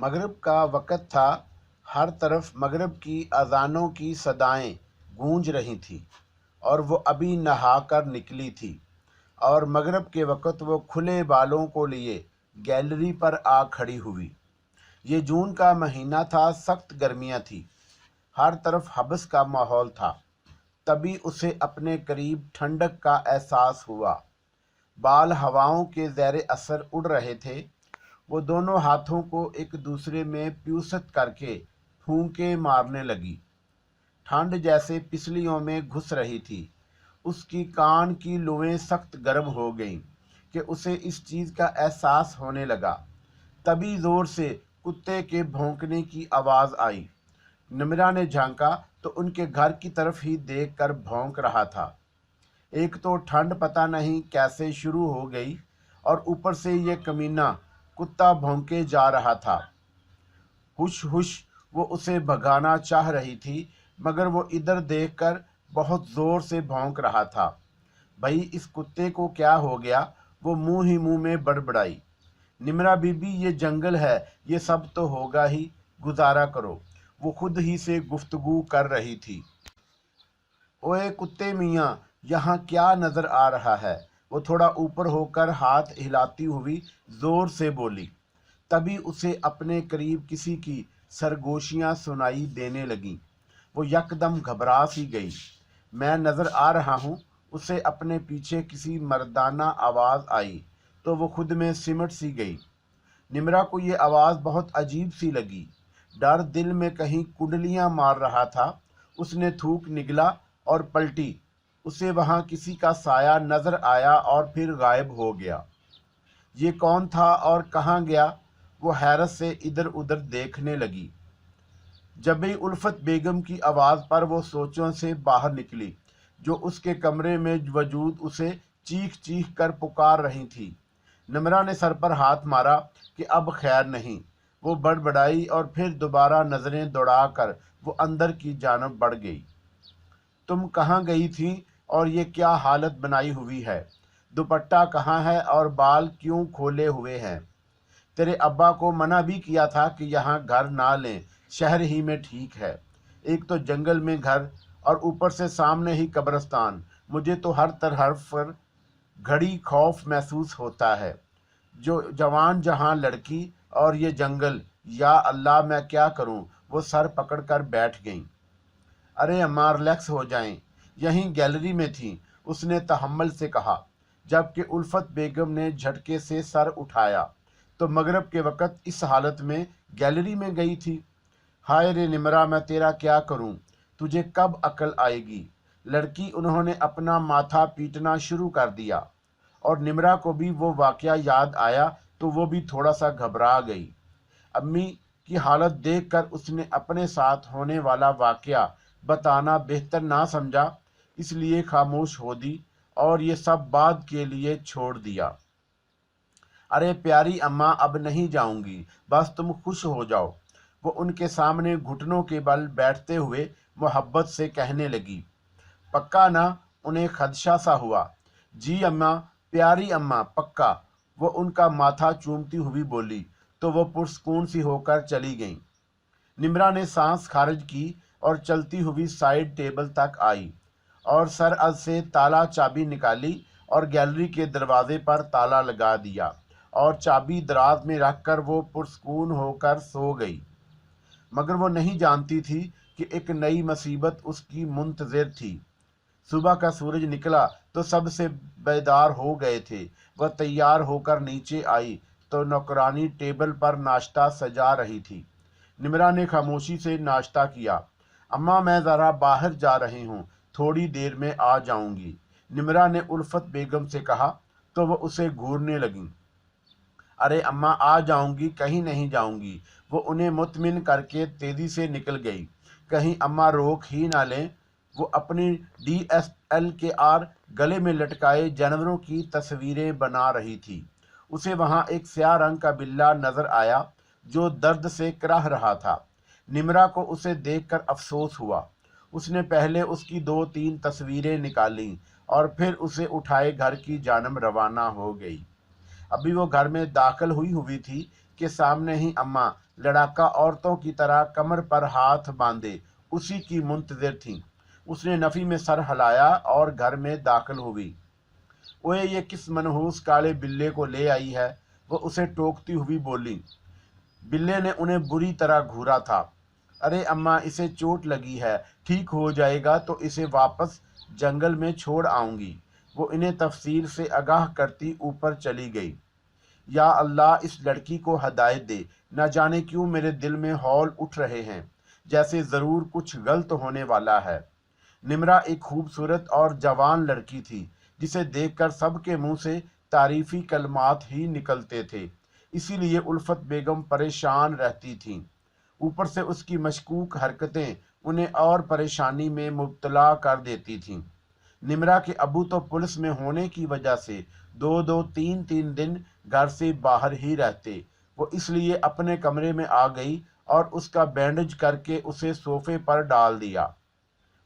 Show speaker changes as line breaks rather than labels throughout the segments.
मगरिब का वक़्त था। हर तरफ मगरिब की अज़ानों की सदाएं गूंज रही थीं और वो अभी नहा कर निकली थी और मगरिब के वक़्त वो खुले बालों को लिए गैलरी पर आ खड़ी हुई। ये जून का महीना था, सख्त गर्मियाँ थी, हर तरफ हबस का माहौल था। तभी उसे अपने करीब ठंडक का एहसास हुआ। बाल हवाओं के ज़ेर असर उड़ रहे थे। वो दोनों हाथों को एक दूसरे में प्यूसत करके फूंके मारने लगी। ठंड जैसे पिसलियों में घुस रही थी। उसकी कान की लुएं सख्त गर्म हो गईं कि उसे इस चीज़ का एहसास होने लगा। तभी ज़ोर से कुत्ते के भौंकने की आवाज़ आई। निमिरा ने झांका तो उनके घर की तरफ ही देखकर भौंक रहा था। एक तो ठंड पता नहीं कैसे शुरू हो गई और ऊपर से ये कमीना कुत्ता भौंके जा रहा था। हुश हुश वो उसे भगाना चाह रही थी, मगर वो इधर देखकर बहुत ज़ोर से भौंक रहा था। भाई, इस कुत्ते को क्या हो गया? वो मुंह ही मुंह में बड़बड़ाई। निमरा बीबी, ये जंगल है, ये सब तो होगा ही, गुजारा करो। वो खुद ही से गुफ्तगू कर रही थी। ओए कुत्ते मियाँ, यहाँ क्या नज़र आ रहा है? वो थोड़ा ऊपर होकर हाथ हिलाती हुई ज़ोर से बोली। तभी उसे अपने करीब किसी की सरगोशियाँ सुनाई देने लगीं। वो यकदम घबरा सी गई। मैं नज़र आ रहा हूँ। उसे अपने पीछे किसी मर्दाना आवाज़ आई तो वो खुद में सिमट सी गई। निमरा को ये आवाज़ बहुत अजीब सी लगी। डर दिल में कहीं कुंडलियाँ मार रहा था। उसने थूक निगला और पलटी। उसे वहाँ किसी का साया नज़र आया और फिर गायब हो गया। ये कौन था और कहाँ गया? वो हैरत से इधर उधर देखने लगी। जब भी उल्फत बेगम की आवाज़ पर वो सोचों से बाहर निकली, जो उसके कमरे में वजूद उसे चीख चीख कर पुकार रही थी। निमरा ने सर पर हाथ मारा कि अब खैर नहीं। वो बड़बड़ाई और फिर दोबारा नज़रें दौड़ाकर वो अंदर की जानब बढ़ गई। तुम कहाँ गई थी और ये क्या हालत बनाई हुई है? दुपट्टा कहाँ है और बाल क्यों खोले हुए हैं? तेरे अब्बा को मना भी किया था कि यहाँ घर ना लें, शहर ही में ठीक है। एक तो जंगल में घर और ऊपर से सामने ही कब्रिस्तान। मुझे तो हर तरफ पर घड़ी खौफ महसूस होता है। जो जवान जहाँ लड़की और ये जंगल, या अल्लाह मैं क्या करूँ? वो सर पकड़कर बैठ गईं। अरे अम्मा, रिलैक्स हो जाएं, यहीं गैलरी में थी, उसने तहम्मुल से कहा। जबकि उल्फत बेगम ने झटके से सर उठाया तो मगरिब के वक़्त इस हालत में गैलरी में गई थी। हाय रे निमरा, मैं तेरा क्या करूं? तुझे कब अकल आएगी? लड़की उन्होंने अपना माथा पीटना शुरू कर दिया और निमरा को भी वो वाकया याद आया तो वो भी थोड़ा सा घबरा गई। अम्मी की हालत देखकर उसने अपने साथ होने वाला वाकया बताना बेहतर ना समझा, इसलिए खामोश हो दी और ये सब बाद के लिए छोड़ दिया। अरे प्यारी अम्मा, अब नहीं जाऊंगी, बस तुम खुश हो जाओ। वो उनके सामने घुटनों के बल बैठते हुए मोहब्बत से कहने लगी। पक्का ना? उन्हें खदशा सा हुआ। जी अम्मा, प्यारी अम्मा, पक्का। वो उनका माथा चूमती हुई बोली तो वो पुरस्कून सी होकर चली गईं। निमरा ने सांस खारिज की और चलती हुई साइड टेबल तक आई और सरअद से ताला चाबी निकाली और गैलरी के दरवाजे पर ताला लगा दिया और चाबी दराज में रखकर वो पुरस्कून होकर सो गई। मगर वो नहीं जानती थी कि एक नई मुसीबत उसकी मुंतज़िर थी। सुबह का सूरज निकला तो सबसे बेदार हो गए थे। वह तैयार होकर नीचे आई तो नौकरानी टेबल पर नाश्ता सजा रही थी। निमरा ने खामोशी से नाश्ता किया। अम्मा, मैं ज़रा बाहर जा रही हूँ, थोड़ी देर में आ जाऊंगी, निमरा ने उल्फत बेगम से कहा तो वह उसे घूरने लगी। अरे अम्मा, आ जाऊंगी, कहीं नहीं जाऊंगी। वो उन्हें मुतमिन करके तेजी से निकल गई। कहीं अम्मा रोक ही ना लें। वो अपनी DSLR गले में लटकाए जानवरों की तस्वीरें बना रही थी। उसे वहां एक स्याह रंग का बिल्ला नजर आया जो दर्द से कराह रहा था। निमरा को उसे देखकर अफसोस हुआ। उसने पहले उसकी 2-3 तस्वीरें निकाली और फिर उसे उठाए घर की जानब रवाना हो गई। अभी वो घर में दाखिल हुई थी कि सामने ही अम्मा लड़ाका औरतों की तरह कमर पर हाथ बांधे उसी की मुंतजिर थीं। उसने नफी में सर हिलाया और घर में दाखिल हुई। ओए, ये किस मनहूस काले बिल्ले को ले आई है? वो उसे टोकती हुई बोली। बिल्ले ने उन्हें बुरी तरह घूरा था। अरे अम्मा, इसे चोट लगी है, ठीक हो जाएगा तो इसे वापस जंगल में छोड़ आऊंगी। वो इन्हें तफसील से आगाह करती ऊपर चली गई। या अल्लाह, इस लड़की को हदायत दे। न जाने क्यों मेरे दिल में हौल उठ रहे हैं, जैसे ज़रूर कुछ गलत होने वाला है। निमरा एक खूबसूरत और जवान लड़की थी, जिसे देखकर सबके मुंह से तारीफी कलमात ही निकलते थे। इसीलिए उल्फत बेगम परेशान रहती थीं। ऊपर से उसकी मशकूक हरकतें उन्हें और परेशानी में मुब्तला कर देती थीं। निमरा के अबू तो पुलिस में होने की वजह से 2-2, 3-3 दिन घर से बाहर ही रहते। वो इसलिए अपने कमरे में आ गई और उसका बैंडेज करके उसे सोफे पर डाल दिया।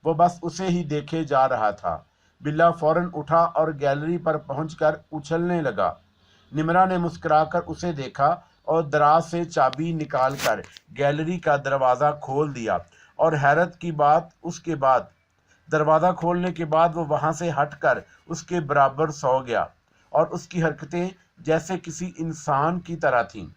वो बस उसे ही देखे जा रहा था। बिल्ला फौरन उठा और गैलरी पर पहुंचकर उछलने लगा। निमरा ने मुस्कुराकर उसे देखा और दराज से चाबी निकालकर गैलरी का दरवाज़ा खोल दिया। और हैरत की बात, उसके बाद दरवाज़ा खोलने के बाद वो वहां से हटकर उसके बराबर सो गया और उसकी हरकतें जैसे किसी इंसान की तरह थीं।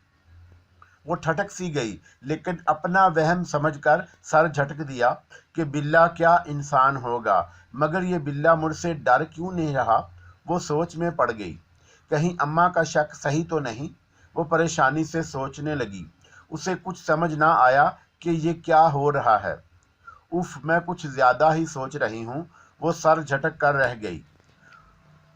वो ठटक सी गई, लेकिन अपना वहम समझकर सर झटक दिया कि बिल्ला क्या इंसान होगा, मगर ये बिल्ला मुझसे डर क्यों नहीं रहा। वो सोच में पड़ गई, कहीं अम्मा का शक सही तो नहीं। वो परेशानी से सोचने लगी। उसे कुछ समझ ना आया कि ये क्या हो रहा है। उफ, मैं कुछ ज्यादा ही सोच रही हूँ। वो सर झटक कर रह गई।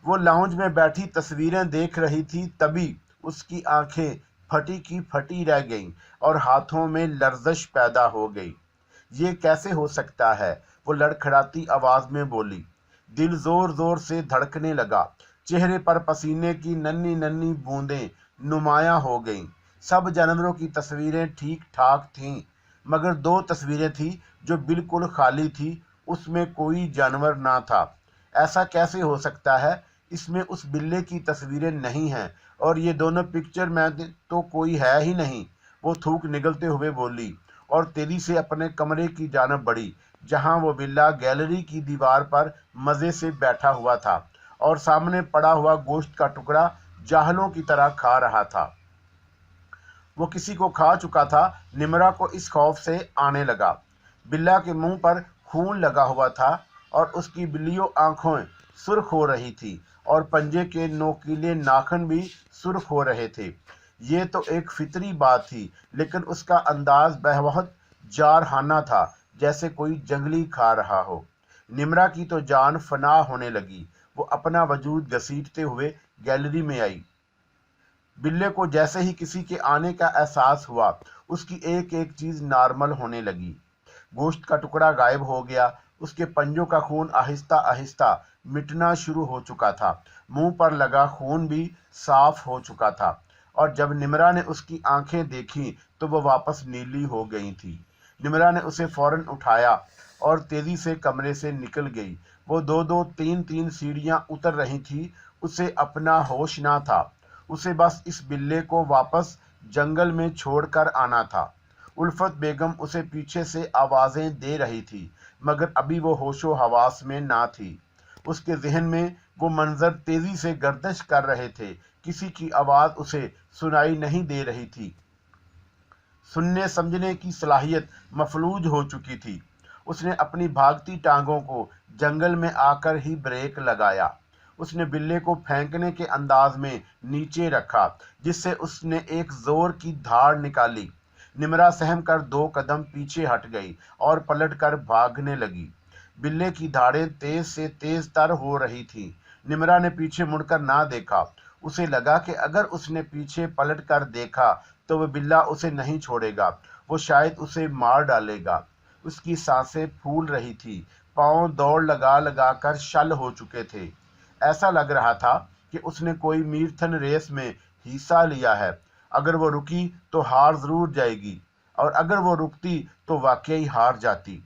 वो लाउंज में बैठी तस्वीरें देख रही थी, तभी उसकी आंखें फटी की फटी रह गईं और हाथों में लर्जश पैदा हो गई। ये कैसे हो सकता है? वो लड़खड़ाती आवाज में बोली। दिल जोर जोर से धड़कने लगा। चेहरे पर पसीने की नन्ही नन्ही बूंदें नुमायां हो गईं। सब जानवरों की तस्वीरें ठीक ठाक थीं, मगर दो तस्वीरें थीं जो बिल्कुल खाली थी। उसमें कोई जानवर ना था। ऐसा कैसे हो सकता है? इसमें उस बिल्ले की तस्वीरें नहीं हैं और ये दोनों पिक्चर में तो कोई है ही नहीं। वो थूक निगलते हुए बोली और तेजी से अपने कमरे की जानब बढ़ी, जहां वो बिल्ला गैलरी की दीवार पर मजे से बैठा हुआ था और सामने पड़ा हुआ गोश्त का टुकड़ा जाहलों की तरह खा रहा था। वो किसी को खा चुका था। निमरा को इस खौफ से आने लगा। बिल्ला के मुंह पर खून लगा हुआ था और उसकी बिल्लियों आंखें सुर्ख हो रही थी और पंजे के नोकीले नाखून भी सुर्ख हो रहे थे। ये तो एक फितरी बात थी, लेकिन उसका अंदाज बहुत जारहाना था, जैसे कोई जंगली खा रहा हो। निमरा की तो जान फना होने लगी। वो अपना वजूद घसीटते हुए गैलरी में आई। बिल्ले को जैसे ही किसी के आने का एहसास हुआ, उसकी एक एक चीज नॉर्मल होने लगी। गोश्त का टुकड़ा गायब हो गया। उसके पंजों का खून आहिस्ता आहिस्ता मिटना शुरू हो चुका था। मुंह पर लगा खून भी साफ हो चुका था और जब निमरा ने उसकी आंखें देखी तो वो वापस नीली हो गई थी। निमरा ने उसे फौरन उठाया और तेजी से कमरे से निकल गई। वो 2-2, 3-3 सीढ़ियां उतर रही थी। उसे अपना होश ना था। उसे बस इस बिल्ले को वापस जंगल में छोड़कर आना था। उल्फत बेगम उसे पीछे से आवाजें दे रही थी, मगर अभी वो होशो हवास में ना थी। उसके जहन में वो मंजर तेजी से गर्दिश कर रहे थे। किसी की आवाज उसे सुनाई नहीं दे रही थी। सुनने समझने की सलाहियत मफलूज हो चुकी थी। उसने अपनी भागती टांगों को जंगल में आकर ही ब्रेक लगाया। उसने बिल्ले को फेंकने के अंदाज में नीचे रखा, जिससे उसने एक जोर की धाड़ निकाली। निमरा सहम कर 2 कदम पीछे हट गई और पलटकर भागने लगी। बिल्ले की धाड़ें तेज से तेज तर हो रही थीं। निमरा ने पीछे मुड़कर ना देखा। उसे लगा कि अगर उसने पीछे पलटकर देखा तो वह बिल्ला उसे नहीं छोड़ेगा। वो शायद उसे मार डालेगा। उसकी सांसें फूल रही थी। पांव दौड़ लगा लगा कर शल हो चुके थे। ऐसा लग रहा था कि उसने कोई मीरथन रेस में हिस्सा लिया है। अगर वो रुकी तो हार जरूर जाएगी, और अगर वो रुकती तो वाकई हार जाती।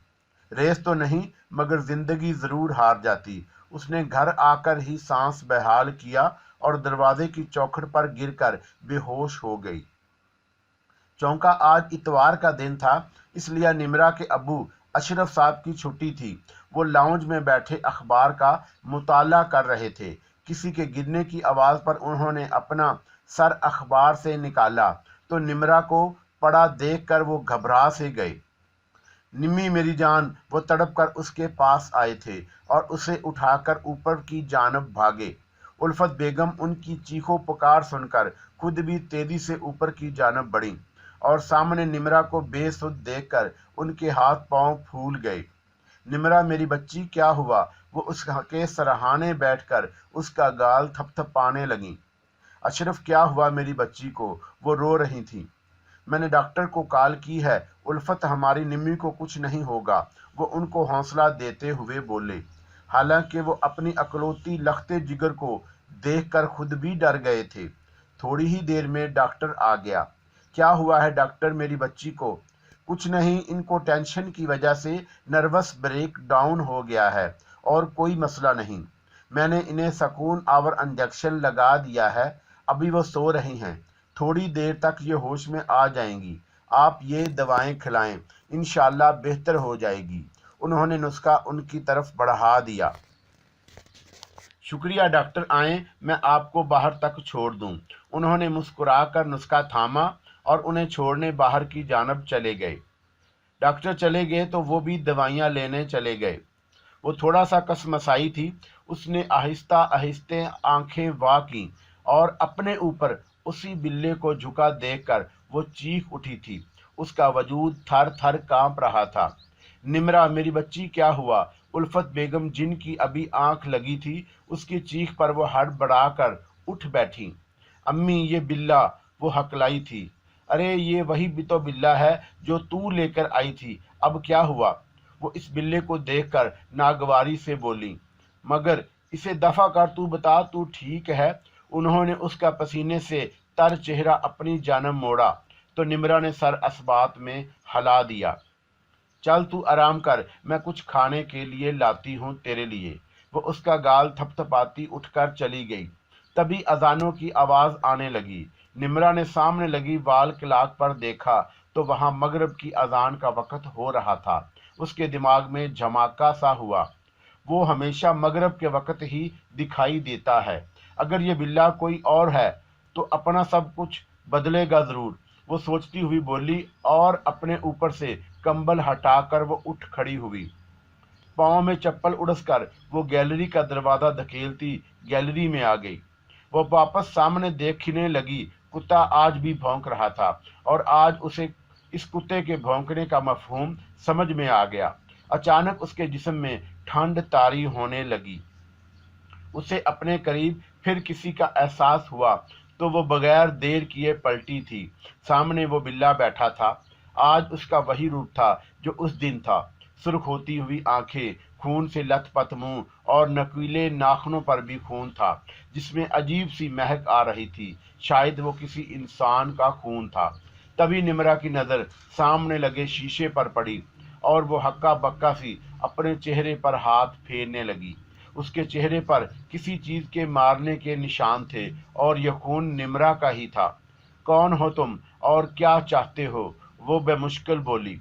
रेस तो नहीं, मगर जिंदगी जरूर हार जाती। उसने घर आकर ही सांस बहाल किया और दरवाजे की चौखट पर गिरकर बेहोश हो गई। चौंका आज इतवार का दिन था, इसलिए निमरा के अब्बू अशरफ साहब की छुट्टी थी। वो लाउंज में बैठे अखबार का मुताला कर रहे थे। किसी के गिरने की आवाज़ पर उन्होंने अपना सर अखबार से निकाला तो निमरा को पड़ा देखकर वो घबरा से गए। निम्मी मेरी जान, वो तड़प कर उसके पास आए थे और उसे उठाकर ऊपर की जानब भागे। उल्फत बेगम उनकी चीखों पुकार सुनकर खुद भी तेजी से ऊपर की जानब बढ़ी और सामने निमरा को बेसुध देखकर उनके हाथ पांव फूल गए। निमरा मेरी बच्ची, क्या हुआ? वो उसके सरहाने बैठकर उसका गाल थपथपाने लगी। अशरफ, क्या हुआ मेरी बच्ची को? वो रो रही थी। मैंने डॉक्टर को कॉल की है उल्फत, हमारी निम्मी को कुछ नहीं होगा, वो उनको हौसला देते हुए बोले। हालांकि वो अपनी अकलौती लखते जिगर को देखकर खुद भी डर गए थे। थोड़ी ही देर में डॉक्टर आ गया। क्या हुआ है डॉक्टर मेरी बच्ची को? कुछ नहीं, इनको टेंशन की वजह से नर्वस ब्रेक डाउन हो गया है और कोई मसला नहीं। मैंने इन्हें सुकून आवर इंजेक्शन लगा दिया है, अभी वो सो रही हैं, थोड़ी देर तक ये होश में आ जाएंगी। आप ये दवाएं खिलाएं, इंशाल्लाह बेहतर हो जाएगी। उन्होंने नुस्खा उनकी तरफ बढ़ा दिया। शुक्रिया डॉक्टर, आएं, मैं आपको बाहर तक छोड़ दूं। उन्होंने मुस्कुराकर नुस्खा थामा और उन्हें छोड़ने बाहर की जानब चले गए। डॉक्टर चले गए तो वो भी दवाइयाँ लेने चले गए। वो थोड़ा सा कसमसाई थी। उसने आहिस्ता आहिस्ते आंखें वाह की और अपने ऊपर उसी बिल्ले को झुका देखकर वो चीख उठी थी। उसका वजूद थर थर कांप रहा था। निमरा मेरी बच्ची, क्या हुआ? उल्फत बेगम जिनकी अभी आंख लगी थी, उसकी चीख पर वो हड़बड़ाकर उठ बैठी। अम्मी, ये बिल्ला, वो हकलाई थी। अरे ये वही भी तो बिल्ला है जो तू लेकर आई थी, अब क्या हुआ? वो इस बिल्ले को देखकर नागवारी से बोली। मगर इसे दफा कर, तू बता, तू ठीक है? उन्होंने उसका पसीने से तर चेहरा अपनी जानब मोड़ा तो निमरा ने सर असबात में हला दिया। चल तू आराम कर, मैं कुछ खाने के लिए लाती हूँ तेरे लिए। वो उसका गाल थपथपाती उठकर चली गई। तभी अजानों की आवाज आने लगी। निमरा ने सामने लगी वाल क्लाक पर देखा तो वहां मगरिब की अजान का वक्त हो रहा था। उसके दिमाग में झमाका सा हुआ। वो हमेशा मगरिब के वक्त ही दिखाई देता है। अगर ये बिल्ला कोई और है तो अपना सब कुछ बदलेगा जरूर, वो सोचती हुई बोली और अपने ऊपर से कंबल हटाकर वो उठ खड़ी हुई। पाँव में चप्पल उड़सकर वो गैलरी का दरवाजा धकेलती गैलरी में आ गई। वो वापस सामने देखने लगी। कुत्ता आज भी भौंक रहा था और आज उसे इस कुत्ते के भौंकने का मफहूम समझ में आ गया। अचानक उसके जिस्म में ठंड तारी होने लगी। उसे अपने करीब फिर किसी का एहसास हुआ तो वो बगैर देर किए पलटी थी। सामने वो बिल्ला बैठा था। आज उसका वही रूप था जो उस दिन था। सुर्ख होती हुई आंखें, खून से लथपथ मुंह और नकीले नाखूनों पर भी खून था जिसमें अजीब सी महक आ रही थी। शायद वो किसी इंसान का खून था। तभी निमरा की नजर सामने लगे शीशे पर पड़ी और वो हक्का बक्का सी अपने चेहरे पर हाथ फेरने लगी। उसके चेहरे पर किसी चीज के मारने के निशान थे और यह खून निमरा का ही था। कौन हो तुम और क्या चाहते हो? वो बेमुश्किल बोली।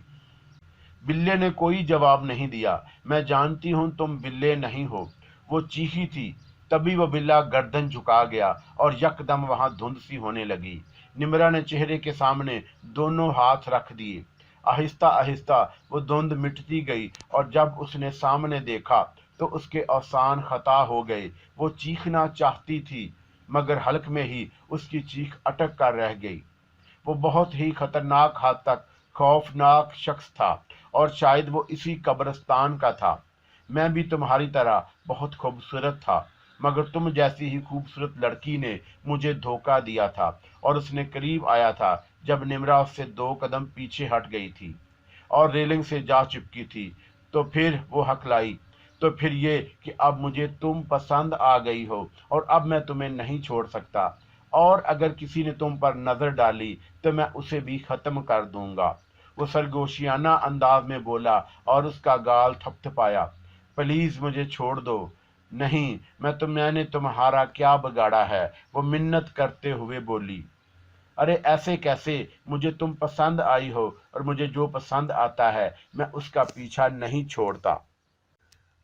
बिल्ले ने कोई जवाब नहीं दिया। मैं जानती हूं तुम बिल्ले नहीं हो, वो चीखी थी। तभी वो बिल्ला गर्दन झुका गया और यकदम वहां धुंध सी होने लगी। निमरा ने चेहरे के सामने दोनों हाथ रख दिए। आहिस्ता आहिस्ता वो धुंध मिटती गई और जब उसने सामने देखा तो उसके अवसान खता हो गए। वो चीखना चाहती थी मगर हल्क में ही उसकी चीख अटक कर रह गई। वो बहुत ही खतरनाक हद तक खौफनाक शख्स था और शायद वो इसी कब्रिस्तान का था। मैं भी तुम्हारी तरह बहुत खूबसूरत था मगर तुम जैसी ही खूबसूरत लड़की ने मुझे धोखा दिया था। और उसने करीब आया था जब निमरा उससे 2 कदम पीछे हट गई थी और रेलिंग से जा चिपकी थी। तो फिर वो हकलाई, तो फिर ये कि अब मुझे तुम पसंद आ गई हो और अब मैं तुम्हें नहीं छोड़ सकता, और अगर किसी ने तुम पर नजर डाली तो मैं उसे भी खत्म कर दूंगा। वो सरगोशियाना अंदाज में बोला और उसका गाल थपथपाया। प्लीज मुझे छोड़ दो। नहीं, मैंने तुम्हारा क्या बिगाड़ा है? वो मिन्नत करते हुए बोली। अरे ऐसे कैसे, मुझे तुम पसंद आई हो और मुझे जो पसंद आता है मैं उसका पीछा नहीं छोड़ता।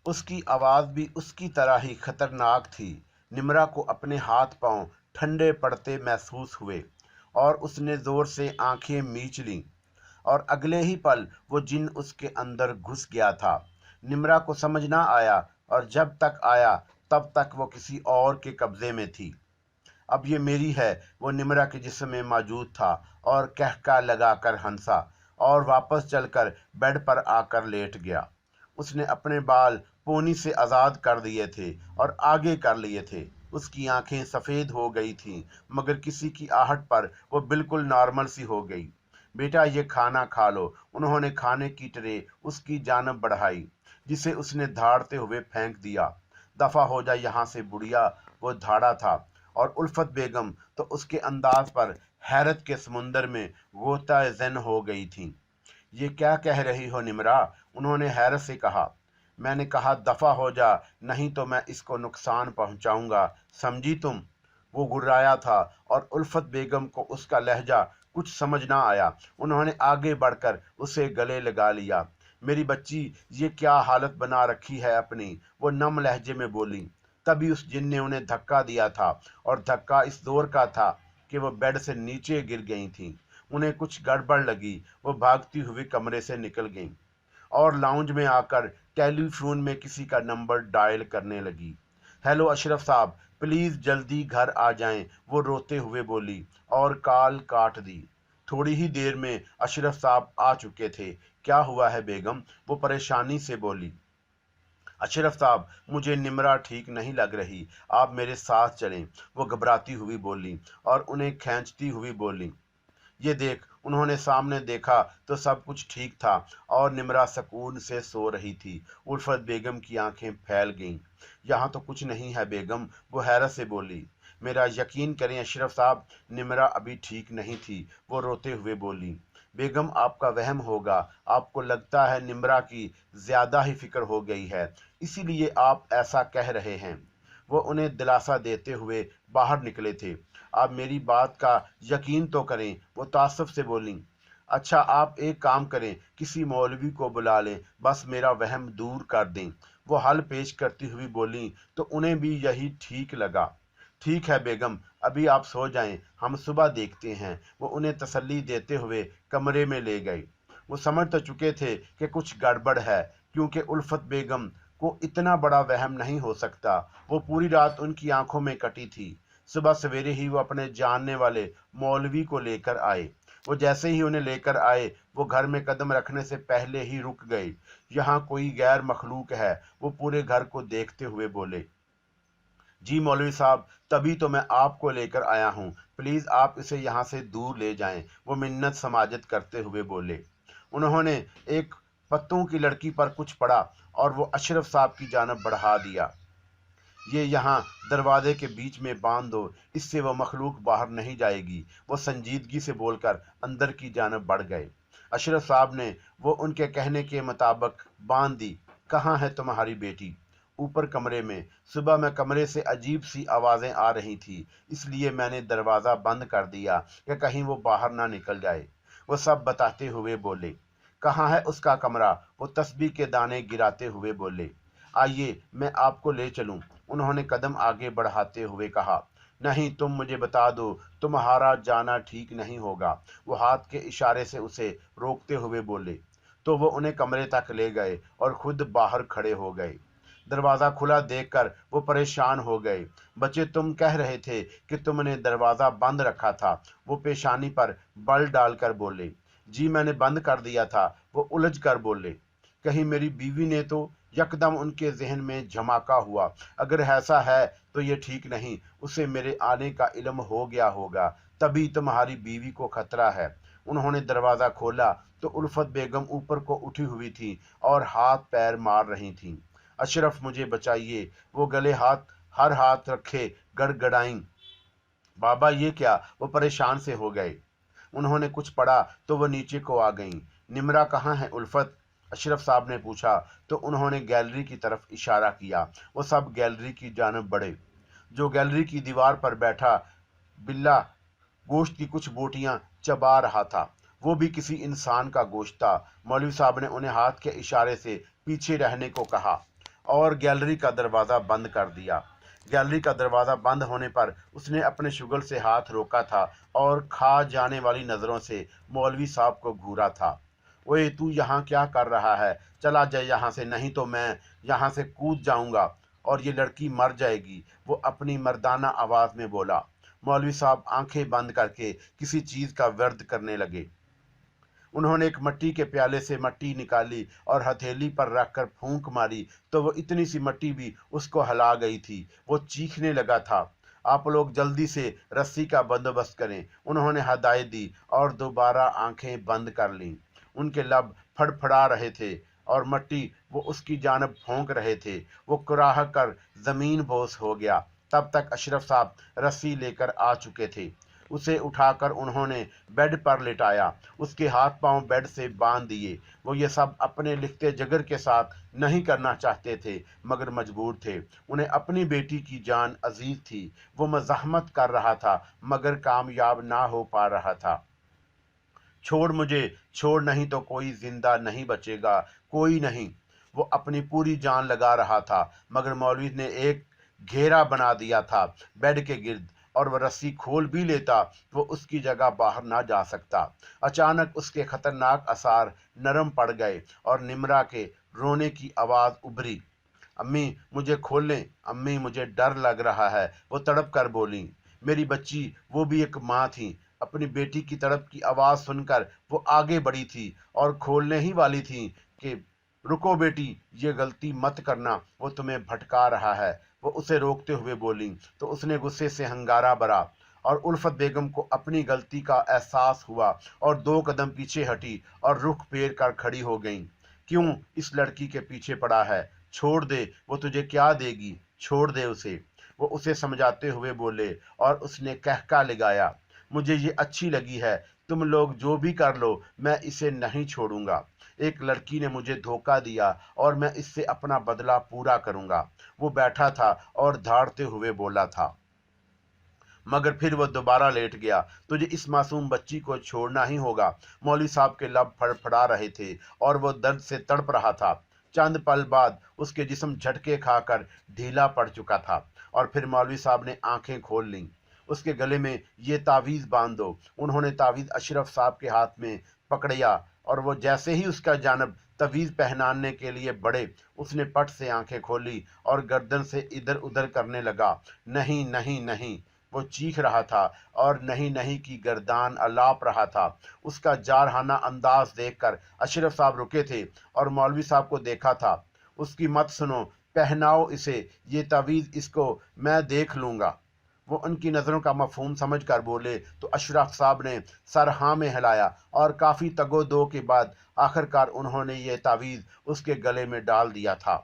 उसकी आवाज़ भी उसकी तरह ही खतरनाक थी। निम्रा को अपने हाथ पांव ठंडे पड़ते महसूस हुए और उसने जोर से आंखें मीच लीं और अगले ही पल वो जिन उसके अंदर घुस गया था। निम्रा को समझ ना आया और जब तक आया तब तक वो किसी और के कब्जे में थी। अब ये मेरी है, वो निम्रा के जिस्म में मौजूद था और कहका लगाकर हंसा और वापस चलकर बेड पर आकर लेट गया। उसने अपने बाल पोनी से आज़ाद कर दिए थे और आगे कर लिए थे। उसकी आंखें सफ़ेद हो गई थीं, मगर किसी की आहट पर वो बिल्कुल नॉर्मल सी हो गई। बेटा ये खाना खा लो। उन्होंने खाने की ट्रे उसकी जानब बढ़ाई, जिसे उसने धाड़ते हुए फेंक दिया। दफा हो जा यहाँ से बुढ़िया, वो धाड़ा था। और उल्फत बेगम तो उसके अंदाज पर हैरत के समुंदर में गोता ज़न हो गई थी। ये क्या कह रही हो निमरा, उन्होंने हैरत से कहा। मैंने कहा दफा हो जा, नहीं तो मैं इसको नुकसान पहुंचाऊंगा, समझी तुम। वो गुर्राया था और उल्फत बेगम को उसका लहजा कुछ समझ ना आया। उन्होंने आगे बढ़कर उसे गले लगा लिया। मेरी बच्ची, ये क्या हालत बना रखी है अपनी, वो नम लहजे में बोली। तभी उस जिन ने उन्हें धक्का दिया था और धक्का इस जोर का था कि वो बेड से नीचे गिर गई थीं। उन्हें कुछ गड़बड़ लगी, वो भागती हुई कमरे से निकल गईं और लाउंज में आकर टेलीफोन में किसी का नंबर डायल करने लगी। हेलो अशरफ साहब, प्लीज़ जल्दी घर आ जाएं, वो रोते हुए बोली और कॉल काट दी। थोड़ी ही देर में अशरफ साहब आ चुके थे। क्या हुआ है बेगम, वो परेशानी से बोली। अशरफ साहब, मुझे निमरा ठीक नहीं लग रही, आप मेरे साथ चलें, वो घबराती हुई बोली और उन्हें खींचती हुई बोली। ये देख। उन्होंने सामने देखा तो सब कुछ ठीक था और निमरा सुकून से सो रही थी। उल्फत बेगम की आंखें फैल गईं। यहाँ तो कुछ नहीं है बेगम, वो हैरत से बोली। मेरा यकीन करें अशरफ साहब, निमरा अभी ठीक नहीं थी, वो रोते हुए बोली। बेगम आपका वहम होगा, आपको लगता है निमरा की ज्यादा ही फिक्र हो गई है, इसीलिए आप ऐसा कह रहे हैं। वो उन्हें दिलासा देते हुए बाहर निकले थे। आप मेरी बात का यकीन तो करें, वो तासुफ से बोली। अच्छा आप एक काम करें, किसी मौलवी को बुला लें, बस मेरा वहम दूर कर दें, वो हल पेश करती हुई बोली। तो उन्हें भी यही ठीक लगा। ठीक है बेगम, अभी आप सो जाएं, हम सुबह देखते हैं, वो उन्हें तसल्ली देते हुए कमरे में ले गए। वो समझ तो चुके थे कि कुछ गड़बड़ है, क्योंकि उल्फत बेगम को इतना बड़ा वहम नहीं हो सकता। वो पूरी रात उनकी आंखों में कटी थी। सुबह सवेरे ही वो अपने जानने वाले मौलवी को लेकर आए। वो जैसे ही उन्हें लेकर आए, वो घर में कदम रखने से पहले ही रुक गए। यहाँ कोई गैर मखलूक है, वो पूरे घर को देखते हुए बोले। जी मौलवी साहब, तभी तो मैं आपको लेकर आया हूँ, प्लीज़ आप इसे यहाँ से दूर ले जाएं, वो मिन्नत समाजत करते हुए बोले। उन्होंने एक पत्तों की लड़की पर कुछ पड़ा और वो अशरफ साहब की जानब बढ़ा दिया। ये यहाँ दरवाजे के बीच में बांध दो, इससे वो मखलूक बाहर नहीं जाएगी, वो संजीदगी से बोलकर अंदर की जानब बढ़ गए। अशरफ साहब ने वो उनके कहने के मुताबिक बांध दी। कहाँ है तुम्हारी बेटी? ऊपर कमरे में। सुबह में कमरे से अजीब सी आवाज़ें आ रही थी, इसलिए मैंने दरवाज़ा बंद कर दिया कि कहीं वो बाहर ना निकल जाए, वो सब बताते हुए बोले। कहाँ है उसका कमरा? वो तस्बीह के दाने गिराते हुए बोले। आइए मैं आपको ले चलूं, उन्होंने कदम आगे बढ़ाते हुए कहा। नहीं, तुम मुझे बता दो, तुम्हारा जाना ठीक नहीं होगा, वो हाथ के इशारे से उसे रोकते हुए बोले। तो वो उन्हें कमरे तक ले गए और खुद बाहर खड़े हो गए। दरवाज़ा खुला देखकर वो परेशान हो गए। बच्चे, तुम कह रहे थे कि तुमने दरवाज़ा बंद रखा था, वो पेशानी पर बल डालकर बोले। जी मैंने बंद कर दिया था, वो उलझ कर बोले। कहीं मेरी बीवी ने तो, यकदम उनके जहन में झमाका हुआ। अगर ऐसा है तो ये ठीक नहीं, उसे मेरे आने का इल्म हो गया होगा, तभी तुम्हारी बीवी को खतरा है। उन्होंने दरवाज़ा खोला तो उल्फत बेगम ऊपर को उठी हुई थी और हाथ पैर मार रही थीं। अशरफ मुझे बचाइए, वो गले हाथ हर हाथ रखे गड़गड़ाईं। बाबा ये क्या, वो परेशान से हो गए। उन्होंने कुछ पढ़ा तो वो नीचे को आ गईं। निमरा कहाँ है उल्फत? अशरफ साहब ने पूछा तो उन्होंने गैलरी की तरफ इशारा किया। वो सब गैलरी की जानब बढ़े। जो गैलरी की दीवार पर बैठा बिल्ला गोश्त की कुछ बोटियां चबा रहा था। वो भी किसी इंसान का गोश्त था। मौलवी साहब ने उन्हें हाथ के इशारे से पीछे रहने को कहा और गैलरी का दरवाज़ा बंद कर दिया। गैलरी का दरवाज़ा बंद होने पर उसने अपने शुगल से हाथ रोका था और खा जाने वाली नज़रों से मौलवी साहब को घूरा था। ओए तू यहाँ क्या कर रहा है? चला जा यहाँ से, नहीं तो मैं यहाँ से कूद जाऊँगा और ये लड़की मर जाएगी, वो अपनी मर्दाना आवाज़ में बोला। मौलवी साहब आंखें बंद करके किसी चीज़ का व्यर्थ करने लगे। उन्होंने एक मिट्टी के प्याले से मट्टी निकाली और हथेली पर रखकर फूंक मारी तो वो इतनी सी मट्टी भी उसको हिला गई थी। वो चीखने लगा था, आप लोग जल्दी से रस्सी का बंदोबस्त करें। उन्होंने हदायत दी और दोबारा आंखें बंद कर लीं। उनके लब फड़फड़ा रहे थे और मट्टी वो उसकी जानब फोंक रहे थे। वो कुराह कर जमीन बोस हो गया। तब तक अशरफ साहब रस्सी लेकर आ चुके थे। उसे उठाकर उन्होंने बेड पर लिटाया, उसके हाथ पांव बेड से बांध दिए। वो ये सब अपने लिखते जिगर के साथ नहीं करना चाहते थे मगर मजबूर थे। उन्हें अपनी बेटी की जान अजीज थी। वो मज़ाहमत कर रहा था मगर कामयाब ना हो पा रहा था। छोड़ मुझे, छोड़, नहीं तो कोई जिंदा नहीं बचेगा, कोई नहीं। वो अपनी पूरी जान लगा रहा था मगर मौलवी ने एक घेरा बना दिया था बेड के गिर्द, और वह रस्सी खोल भी लेता वो उसकी जगह बाहर ना जा सकता। अचानक उसके खतरनाक आसार नरम पड़ गए और निम्रा के रोने की आवाज़ उभरी। अम्मी मुझे खोल लें, अम्मी मुझे डर लग रहा है, वो तड़प कर बोली। मेरी बच्ची, वो भी एक माँ थी। अपनी बेटी की तड़प की आवाज़ सुनकर वो आगे बढ़ी थी और खोलने ही वाली थी कि रुको बेटी, ये गलती मत करना, वो तुम्हें भटका रहा है। वो उसे रोकते हुए बोली तो उसने गुस्से से हंगारा भरा और उल्फत बेगम को अपनी गलती का एहसास हुआ और 2 कदम पीछे हटी और रुख फेर कर खड़ी हो गई। क्यों इस लड़की के पीछे पड़ा है? छोड़ दे, वो तुझे क्या देगी, छोड़ दे उसे। वो उसे समझाते हुए बोले और उसने कहका लगाया, मुझे ये अच्छी लगी है, तुम लोग जो भी कर लो, मैं इसे नहीं छोड़ूंगा। एक लड़की ने मुझे धोखा दिया और मैं इससे अपना बदला पूरा करूंगा। वो बैठा था और धाड़ते हुए बोला था, मगर फिर वो दोबारा लेट गया। तुझे इस मासूम बच्ची को छोड़ना ही होगा। मौलवी साहब के लब फड़फड़ा रहे थे और वो दर्द से तड़प रहा था। चंद पल बाद उसके जिस्म झटके खाकर ढीला पड़ चुका था और फिर मौलवी साहब ने आंखें खोल लीं। उसके गले में ये तावीज़ बांध दो। उन्होंने तावीज़ अशरफ साहब के हाथ में पकड़िया और वो जैसे ही उसका जानब तवीज़ पहनाने के लिए बढ़े, उसने पट से आंखें खोली और गर्दन से इधर उधर करने लगा। नहीं नहीं नहीं, वो चीख रहा था और नहीं नहीं की गर्दान अलाप रहा था। उसका जारहाना अंदाज देखकर अशरफ साहब रुके थे और मौलवी साहब को देखा था। उसकी मत सुनो, पहनाओ इसे, ये तावीज़ इसको मैं देख लूँगा। वो उनकी नज़रों का मफहूम समझ कर बोले तो अशरफ साहब ने सर हाँ में हिलाया और काफ़ी तगो-दो के बाद आखिरकार उन्होंने ये तावीज़ उसके गले में डाल दिया था।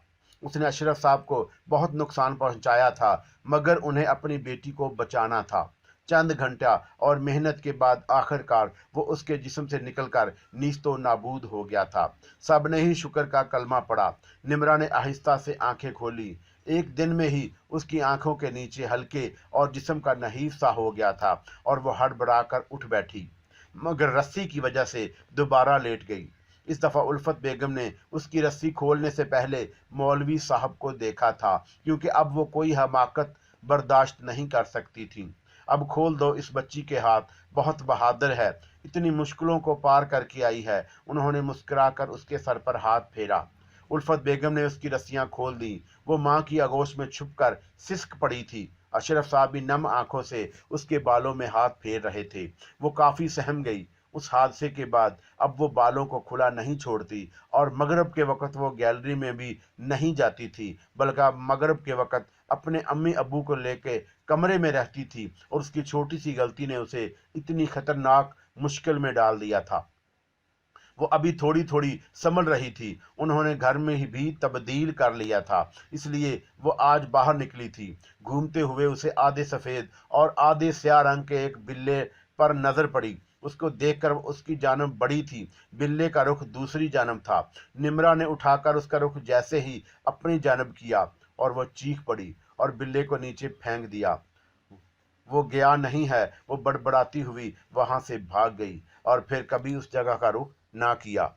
उसने अशरफ साहब को बहुत नुकसान पहुंचाया था मगर उन्हें अपनी बेटी को बचाना था। चंद घंटा और मेहनत के बाद आखिरकार वो उसके जिस्म से निकलकर नीस्तो नाबूद हो गया था। सब ने ही शुक्र का कलमा पड़ा। निम्रा ने आहिस्ता से आंखें खोली। एक दिन में ही उसकी आंखों के नीचे हल्के और जिस्म का नहीफ सा हो गया था और वो हड़बड़ाकर उठ बैठी मगर रस्सी की वजह से दोबारा लेट गई। इस दफ़ा उल्फत बेगम ने उसकी रस्सी खोलने से पहले मौलवी साहब को देखा था क्योंकि अब वो कोई हमाकत बर्दाश्त नहीं कर सकती थी। अब खोल दो इस बच्ची के हाथ, बहुत बहादुर है, इतनी मुश्किलों को पार करके आई है। उन्होंने मुस्कुराकर उसके सर पर हाथ फेरा। उल्फत बेगम ने उसकी रस्सियां खोल दी। वो माँ की आगोश में छुपकर सिसक पड़ी थी। अशरफ साहब भी नम आंखों से उसके बालों में हाथ फेर रहे थे। वो काफ़ी सहम गई। उस हादसे के बाद अब वो बालों को खुला नहीं छोड़ती और मगरब के वक़्त वो गैलरी में भी नहीं जाती थी बल्कि मगरब के वक़्त अपने अम्मी अब्बू को लेके कमरे में रहती थी और उसकी छोटी सी गलती ने उसे इतनी खतरनाक मुश्किल में डाल दिया था। वो अभी थोड़ी थोड़ी संभल रही थी। उन्होंने घर में ही भी तब्दील कर लिया था, इसलिए वो आज बाहर निकली थी। घूमते हुए उसे आधे सफ़ेद और आधे स्याह रंग के एक बिल्ले पर नज़र पड़ी। उसको देखकर वो उसकी जानब बढ़ी थी। बिल्ले का रुख दूसरी जानब था। निम्रा ने उठाकर उसका रुख जैसे ही अपनी जानब किया और वह चीख पड़ी और बिल्ले को नीचे फेंक दिया। وہ گیا نہیں ہے، وہ بڑبڑاتی ہوئی وہاں سے بھاگ گئی اور پھر کبھی اس جگہ کا رخ نہ کیا۔